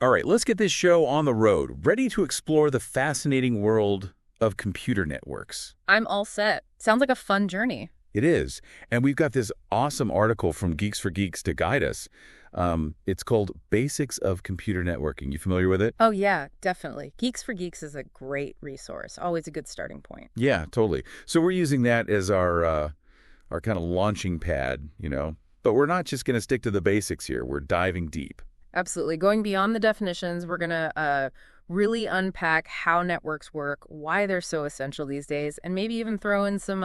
All right, let's get this show on the road, ready to explore the fascinating world of computer networks. I'm all set. Sounds like a fun journey. It is. And we've got this awesome article from Geeks4Geeks to guide us. It's called Basics of Computer Networking. You familiar with it? Oh, yeah, definitely. Geeks for Geeks is a great resource. Always a good starting point. Yeah, totally. So we're using that as our kind of launching pad, But we're not just going to stick to the basics here. We're diving deep. Absolutely. Going beyond the definitions, we're going to really unpack how networks work, why they're so essential these days, and maybe even throw in some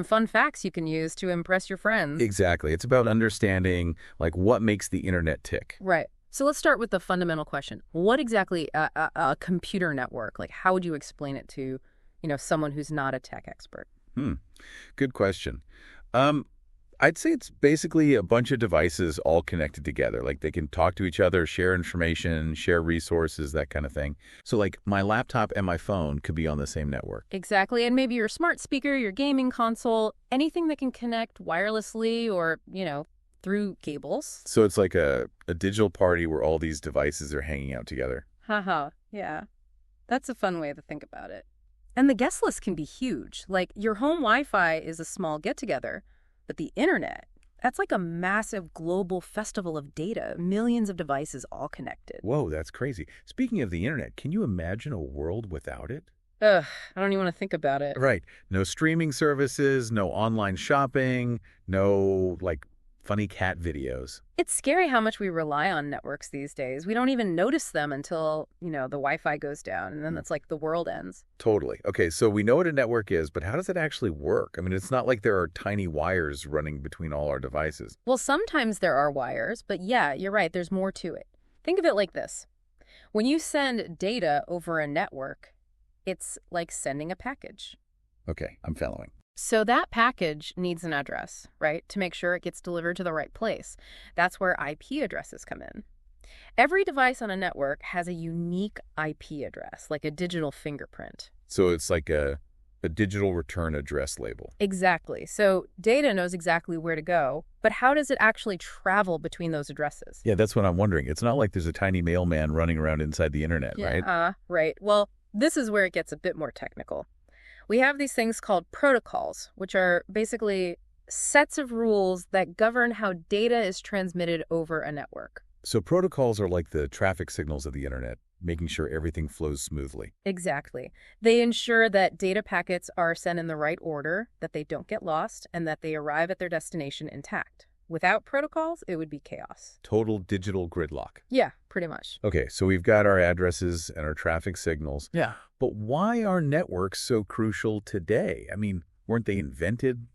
fun facts you can use to impress your friends. Exactly. It's about understanding, what makes the internet tick. Right. So let's start with the fundamental question. What exactly a computer network? How would you explain it to, someone who's not a tech expert? Good question. I'd say it's basically a bunch of devices all connected together. They can talk to each other, share information, share resources, that kind of thing. So my laptop and my phone could be on the same network. Exactly. And maybe your smart speaker, your gaming console, anything that can connect wirelessly or, through cables. So it's like a digital party where all these devices are hanging out together. Haha, yeah. That's a fun way to think about it. And the guest list can be huge. Your home Wi-Fi is a small get-together. But the internet, that's like a massive global festival of data, millions of devices all connected. Whoa, that's crazy. Speaking of the internet, can you imagine a world without it? Ugh, I don't even want to think about it. Right. No streaming services, no online shopping, no, funny cat videos. It's scary how much we rely on networks these days. We don't even notice them until, the Wi-Fi goes down, and then it's like the world ends. Totally. Okay, so we know what a network is, but how does it actually work? I mean, it's not like there are tiny wires running between all our devices. Well, sometimes there are wires, but yeah, you're right, there's more to it. Think of it like this. When you send data over a network, it's like sending a package. Okay, I'm following. So that package needs an address, right, to make sure it gets delivered to the right place. That's where IP addresses come in. Every device on a network has a unique IP address, like a digital fingerprint. So it's like a digital return address label. Exactly. So data knows exactly where to go, but how does it actually travel between those addresses? Yeah, that's what I'm wondering. It's not like there's a tiny mailman running around inside the internet, right? Right. Well, this is where it gets a bit more technical. We have these things called protocols, which are basically sets of rules that govern how data is transmitted over a network. So protocols are like the traffic signals of the internet, making sure everything flows smoothly. Exactly. They ensure that data packets are sent in the right order, that they don't get lost, and that they arrive at their destination intact. Without protocols, it would be chaos. Total digital gridlock. Yeah, pretty much. Okay, so we've got our addresses and our traffic signals. Yeah. But why are networks so crucial today? I mean, weren't they invented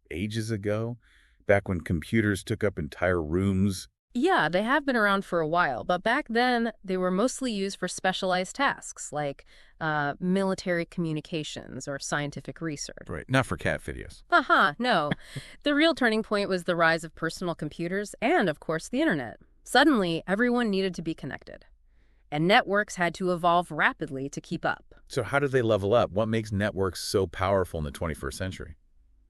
ages ago? Back when computers took up entire rooms? Yeah, they have been around for a while, but back then they were mostly used for specialized tasks like military communications or scientific research. Right, not for cat videos. No. The real turning point was the rise of personal computers and, of course, the internet. Suddenly, everyone needed to be connected. And networks had to evolve rapidly to keep up. So how did they level up? What makes networks so powerful in the 21st century?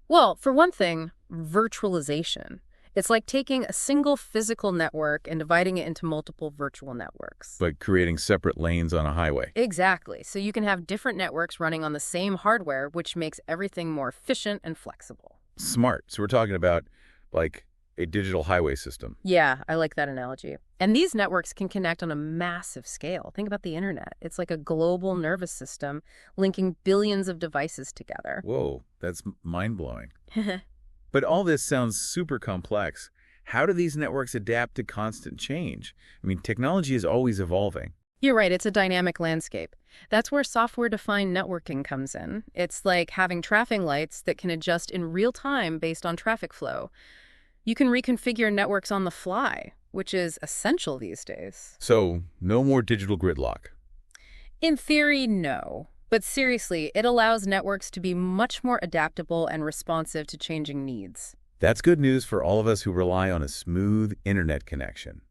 Well, for one thing, virtualization. It's like taking a single physical network and dividing it into multiple virtual networks. But creating separate lanes on a highway. Exactly. So you can have different networks running on the same hardware, which makes everything more efficient and flexible. Smart. So we're talking about a digital highway system. Yeah, I like that analogy. And these networks can connect on a massive scale. Think about the internet. It's like a global nervous system linking billions of devices together. Whoa, that's mind-blowing. But all this sounds super complex. How do these networks adapt to constant change? I mean, technology is always evolving. You're right, it's a dynamic landscape. That's where software-defined networking comes in. It's like having traffic lights that can adjust in real time based on traffic flow. You can reconfigure networks on the fly, which is essential these days. So, no more digital gridlock. In theory, no. But seriously, it allows networks to be much more adaptable and responsive to changing needs. That's good news for all of us who rely on a smooth internet connection.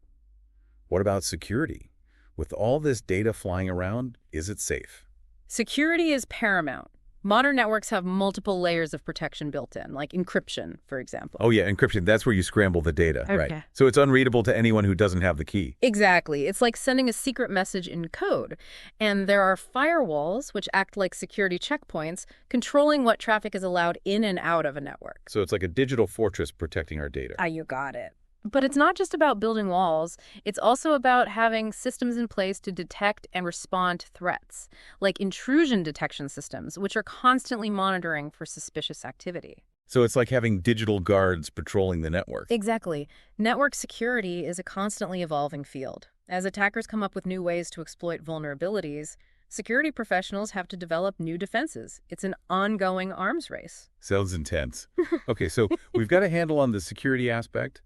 What about security? With all this data flying around, is it safe? Security is paramount. Modern networks have multiple layers of protection built in, like encryption, for example. Oh, yeah, encryption. That's where you scramble the data, right? Okay. So it's unreadable to anyone who doesn't have the key. Exactly. It's like sending a secret message in code. And there are firewalls, which act like security checkpoints, controlling what traffic is allowed in and out of a network. So it's like a digital fortress protecting our data. Ah, you got it. But it's not just about building walls. It's also about having systems in place to detect and respond to threats, like intrusion detection systems, which are constantly monitoring for suspicious activity. So it's like having digital guards patrolling the network. Exactly. Network security is a constantly evolving field. As attackers come up with new ways to exploit vulnerabilities, security professionals have to develop new defenses. It's an ongoing arms race. Sounds intense. Okay, so we've got a handle on the security aspect,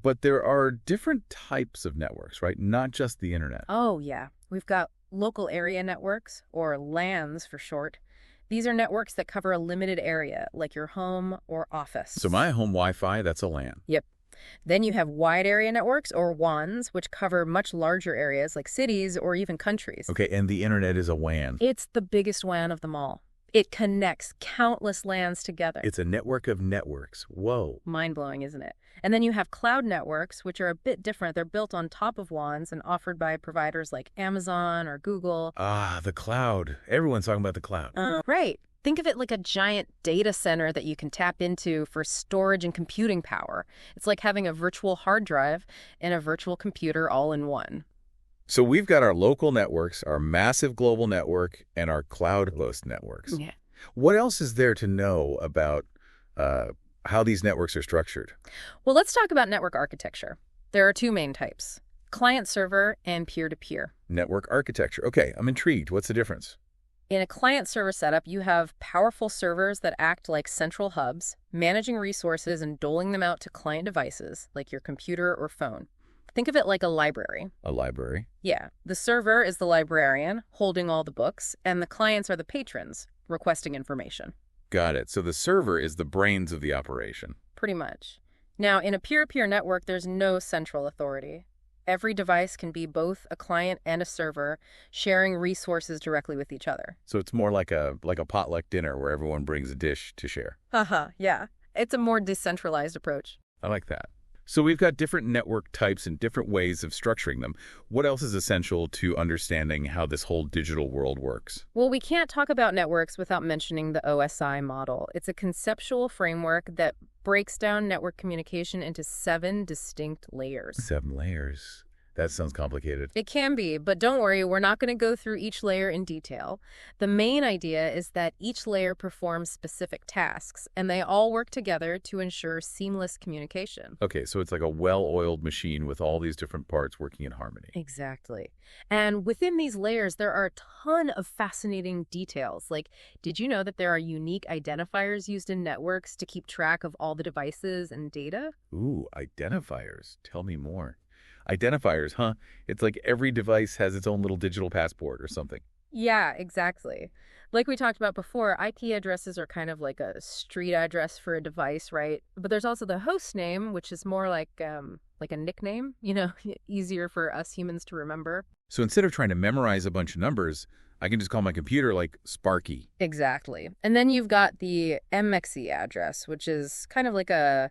but there are different types of networks, right? Not just the internet. Oh, yeah. We've got local area networks, or LANs for short. These are networks that cover a limited area, like your home or office. So my home Wi-Fi, that's a LAN. Yep. Then you have wide area networks, or WANs, which cover much larger areas like cities or even countries. Okay, and the internet is a WAN. It's the biggest WAN of them all. It connects countless LANs together. It's a network of networks. Whoa. Mind-blowing, isn't it? And then you have cloud networks, which are a bit different. They're built on top of WANs and offered by providers like Amazon or Google. Ah, the cloud. Everyone's talking about the cloud. Right. Think of it like a giant data center that you can tap into for storage and computing power. It's like having a virtual hard drive and a virtual computer all in one. So we've got our local networks, our massive global network, and our cloud-host networks. Yeah. What else is there to know about how these networks are structured? Well, let's talk about network architecture. There are two main types: client-server and peer-to-peer. Network architecture. Okay, I'm intrigued. What's the difference? In a client-server setup, you have powerful servers that act like central hubs, managing resources and doling them out to client devices, like your computer or phone. Think of it like a library. A library. Yeah, the server is the librarian, holding all the books, and the clients are the patrons, requesting information. Got it. So the server is the brains of the operation. Pretty much. Now, in a peer-to-peer network, there's no central authority. Every device can be both a client and a server, sharing resources directly with each other. So it's more like a potluck dinner where everyone brings a dish to share. Yeah. It's a more decentralized approach. I like that. So we've got different network types and different ways of structuring them. What else is essential to understanding how this whole digital world works? Well, we can't talk about networks without mentioning the OSI model. It's a conceptual framework that breaks down network communication into 7 distinct layers. 7 layers. That sounds complicated. It can be, but don't worry, we're not going to go through each layer in detail. The main idea is that each layer performs specific tasks, and they all work together to ensure seamless communication. Okay, so it's like a well-oiled machine with all these different parts working in harmony. Exactly. And within these layers, there are a ton of fascinating details. Like, did you know that there are unique identifiers used in networks to keep track of all the devices and data? Ooh, identifiers. Tell me more. Identifiers, huh? It's like every device has its own little digital passport or something. Yeah, exactly. Like we talked about before, IP addresses are kind of like a street address for a device, right? But there's also the host name, which is more like a nickname, easier for us humans to remember. So instead of trying to memorize a bunch of numbers, I can just call my computer like Sparky. Exactly. And then you've got the MXE address, which is kind of like a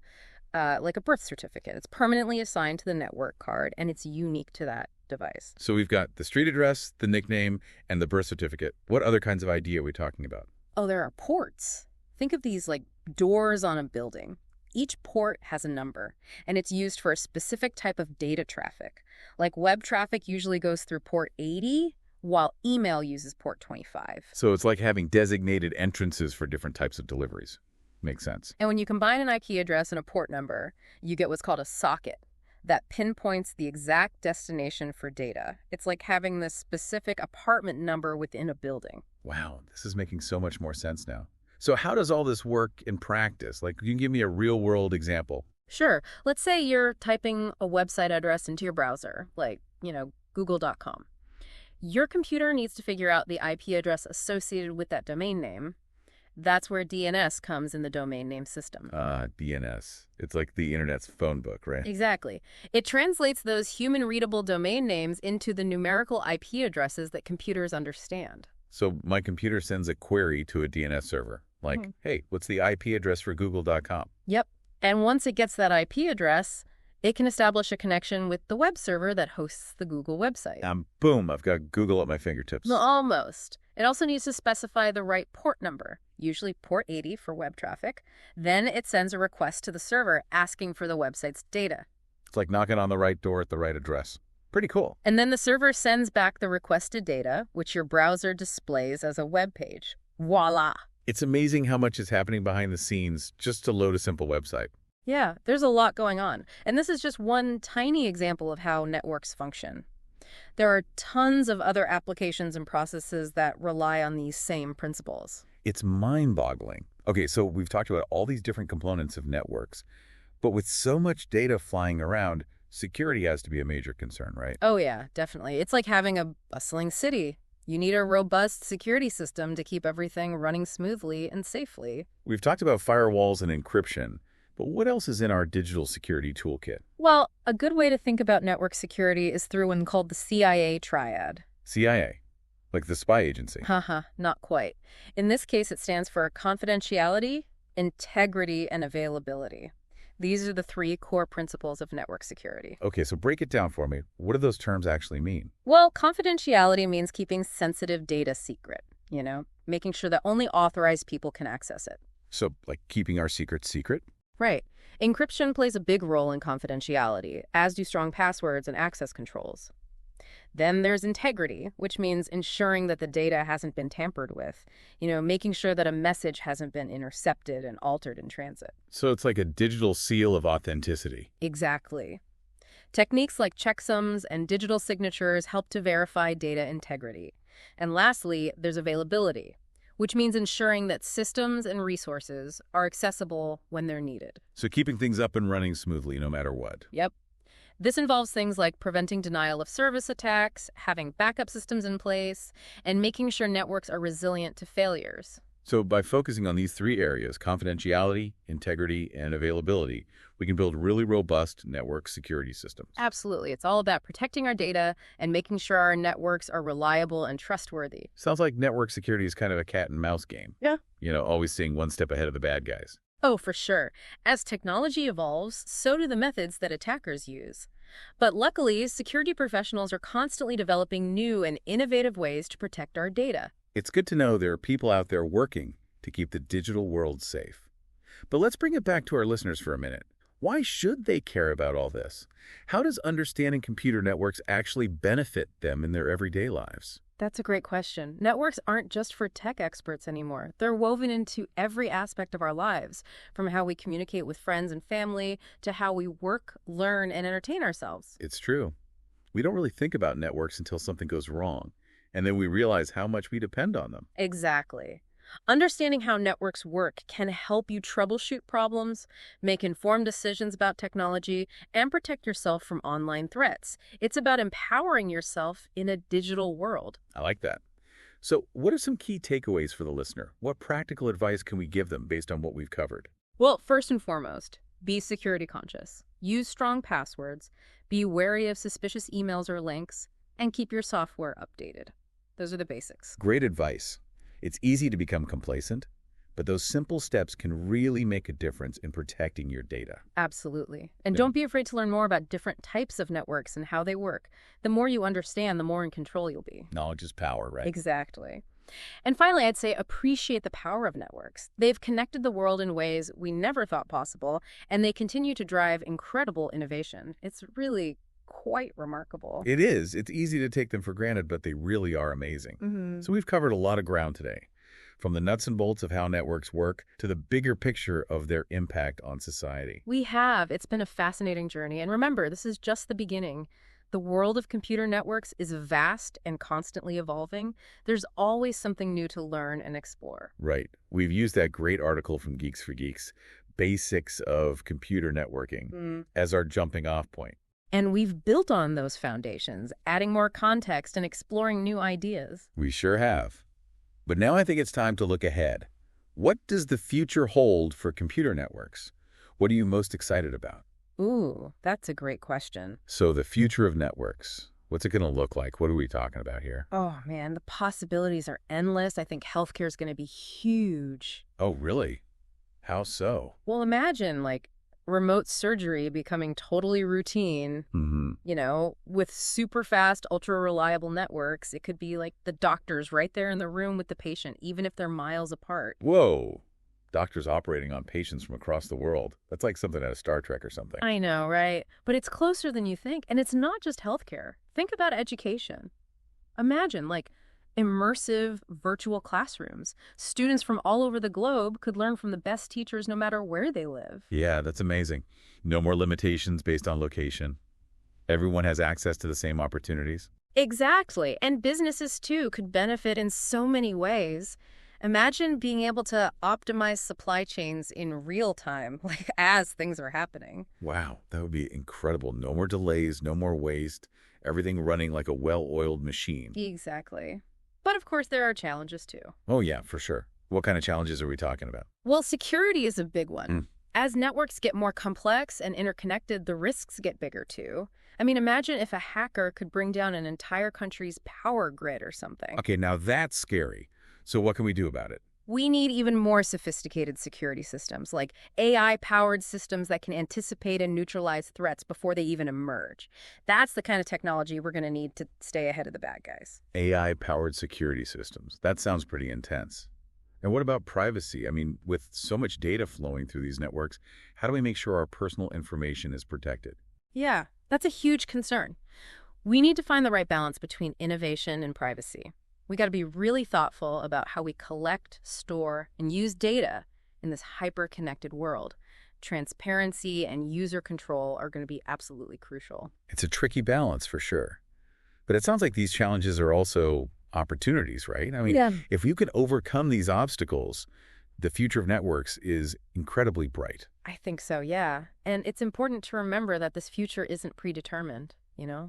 birth certificate. It's permanently assigned to the network card, and it's unique to that device. So we've got the street address, the nickname, and the birth certificate. What other kinds of ID are we talking about? Oh, there are ports. Think of these like doors on a building. Each port has a number, and it's used for a specific type of data traffic. Like web traffic usually goes through port 80, while email uses port 25. So it's like having designated entrances for different types of deliveries. Makes sense. And when you combine an IP address and a port number, you get what's called a socket that pinpoints the exact destination for data. It's like having this specific apartment number within a building. Wow, this is making so much more sense now. So how does all this work in practice? Like, you can give me a real-world example. Sure. Let's say you're typing a website address into your browser, like, google.com. Your computer needs to figure out the IP address associated with that domain name. That's where DNS comes in the domain name system. DNS. It's like the internet's phone book, right? Exactly. It translates those human-readable domain names into the numerical IP addresses that computers understand. So my computer sends a query to a DNS server, like, hey, what's the IP address for google.com? Yep. And once it gets that IP address, it can establish a connection with the web server that hosts the Google website. Boom, I've got Google at my fingertips. Almost. It also needs to specify the right port number, usually port 80 for web traffic. Then it sends a request to the server asking for the website's data. It's like knocking on the right door at the right address. Pretty cool. And then the server sends back the requested data, which your browser displays as a web page. Voila! It's amazing how much is happening behind the scenes just to load a simple website. Yeah, there's a lot going on. And this is just one tiny example of how networks function. There are tons of other applications and processes that rely on these same principles. It's mind-boggling. Okay, so we've talked about all these different components of networks, but with so much data flying around, security has to be a major concern, right? Oh yeah, definitely. It's like having a bustling city. You need a robust security system to keep everything running smoothly and safely. We've talked about firewalls and encryption, but what else is in our digital security toolkit? Well, a good way to think about network security is through one called the CIA triad. CIA, like the spy agency. Haha, not quite. In this case, it stands for confidentiality, integrity, and availability. These are the three core principles of network security. Okay, so break it down for me. What do those terms actually mean? Well, confidentiality means keeping sensitive data secret, making sure that only authorized people can access it. So, like keeping our secrets secret? Right. Encryption plays a big role in confidentiality, as do strong passwords and access controls. Then there's integrity, which means ensuring that the data hasn't been tampered with, making sure that a message hasn't been intercepted and altered in transit. So it's like a digital seal of authenticity. Exactly. Techniques like checksums and digital signatures help to verify data integrity. And lastly, there's availability, which means ensuring that systems and resources are accessible when they're needed. So keeping things up and running smoothly no matter what. Yep. This involves things like preventing denial of service attacks, having backup systems in place, and making sure networks are resilient to failures. So by focusing on these three areas, confidentiality, integrity, and availability, we can build really robust network security systems. Absolutely. It's all about protecting our data and making sure our networks are reliable and trustworthy. Sounds like network security is kind of a cat and mouse game. Yeah. Always staying one step ahead of the bad guys. Oh, for sure. As technology evolves, so do the methods that attackers use. But luckily, security professionals are constantly developing new and innovative ways to protect our data. It's good to know there are people out there working to keep the digital world safe. But let's bring it back to our listeners for a minute. Why should they care about all this? How does understanding computer networks actually benefit them in their everyday lives? That's a great question. Networks aren't just for tech experts anymore. They're woven into every aspect of our lives, from how we communicate with friends and family to how we work, learn, and entertain ourselves. It's true. We don't really think about networks until something goes wrong, and then we realize how much we depend on them. Exactly. Understanding how networks work can help you troubleshoot problems, make informed decisions about technology, and protect yourself from online threats. It's about empowering yourself in a digital world. I like that. So what are some key takeaways for the listener? What practical advice can we give them based on what we've covered? Well, first and foremost, be security conscious. Use strong passwords, be wary of suspicious emails or links, and keep your software updated. Those are the basics. Great advice. It's easy to become complacent, but those simple steps can really make a difference in protecting your data. Absolutely. And Yeah. don't be afraid to learn more about different types of networks and how they work. The more you understand, the more in control you'll be. Knowledge is power, right? Exactly. And finally, I'd say appreciate the power of networks. They've connected the world in ways we never thought possible, and they continue to drive incredible innovation. It's really quite remarkable. It is. It's easy to take them for granted, but they really are amazing. So we've covered a lot of ground today, from the nuts and bolts of how networks work to the bigger picture of their impact on society. We have. It's been a fascinating journey. And remember, this is just the beginning. The world of computer networks is vast and constantly evolving. There's always something new to learn and explore. Right. We've used that great article from Geeks for Geeks, Basics of Computer Networking, as our jumping off point. And we've built on those foundations, adding more context and exploring new ideas. We sure have. But now I think it's time to look ahead. What does the future hold for computer networks? What are you most excited about? Ooh, that's a great question. So the future of networks. What's it going to look like? What are we talking about here? Oh, man, the possibilities are endless. I think healthcare is going to be huge. Oh, really? How so? Well, imagine, like, remote surgery becoming totally routine, Mm-hmm. with super fast, ultra reliable networks. It could be like the doctors right there in the room with the patient, even if they're miles apart. Whoa. Doctors operating on patients from across the world. That's like something out of Star Trek or something. I know, right? But it's closer than you think. And it's not just healthcare. Think about education. Imagine, like, immersive virtual classrooms. Students from all over the globe could learn from the best teachers no matter where they live. Yeah, that's amazing. No more limitations based on location. Everyone has access to the same opportunities. Exactly. And businesses, too, could benefit in so many ways. Imagine being able to optimize supply chains in real time, like as things are happening. Wow, that would be incredible. No more delays, no more waste. Everything running like a well-oiled machine. Exactly. But of course, there are challenges, too. Oh, yeah, for sure. What kind of challenges are we talking about? Well, security is a big one. Mm. As networks get more complex and interconnected, the risks get bigger, too. I mean, imagine if a hacker could bring down an entire country's power grid or something. Okay, now that's scary. So what can we do about it? We need even more sophisticated security systems, like AI-powered systems that can anticipate and neutralize threats before they even emerge. That's the kind of technology we're going to need to stay ahead of the bad guys. AI-powered security systems. That sounds pretty intense. And what about privacy? I mean, with so much data flowing through these networks, how do we make sure our personal information is protected? Yeah, that's a huge concern. We need to find the right balance between innovation and privacy. We got to be really thoughtful about how we collect, store, and use data in this hyper-connected world. Transparency and user control are going to be absolutely crucial. It's a tricky balance for sure. But it sounds like these challenges are also opportunities, right? I mean, Yeah. if you can overcome these obstacles, the future of networks is incredibly bright. I think so, yeah. And it's important to remember that this future isn't predetermined.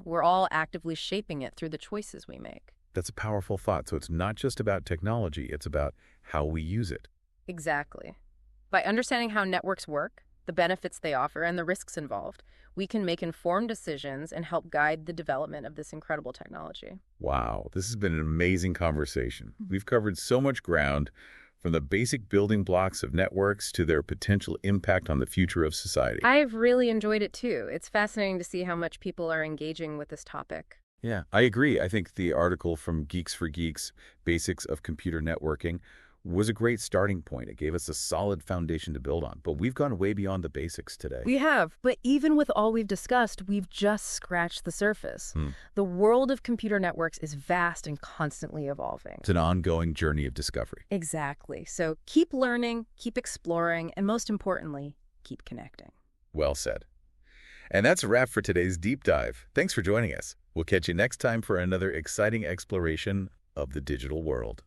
We're all actively shaping it through the choices we make. That's a powerful thought. So it's not just about technology, it's about how we use it. Exactly. By understanding how networks work, the benefits they offer, and the risks involved, we can make informed decisions and help guide the development of this incredible technology. Wow, this has been an amazing conversation. We've covered so much ground, from the basic building blocks of networks to their potential impact on the future of society. I've really enjoyed it too. It's fascinating to see how much people are engaging with this topic. Yeah, I agree. I think the article from Geeks4Geeks, Basics of Computer Networking, was a great starting point. It gave us a solid foundation to build on. But we've gone way beyond the basics today. We have, but even with all we've discussed, we've just scratched the surface. The world of computer networks is vast and constantly evolving. It's an ongoing journey of discovery. Exactly. So keep learning, keep exploring, and most importantly, keep connecting. Well said. And that's a wrap for today's deep dive. Thanks for joining us. We'll catch you next time for another exciting exploration of the digital world.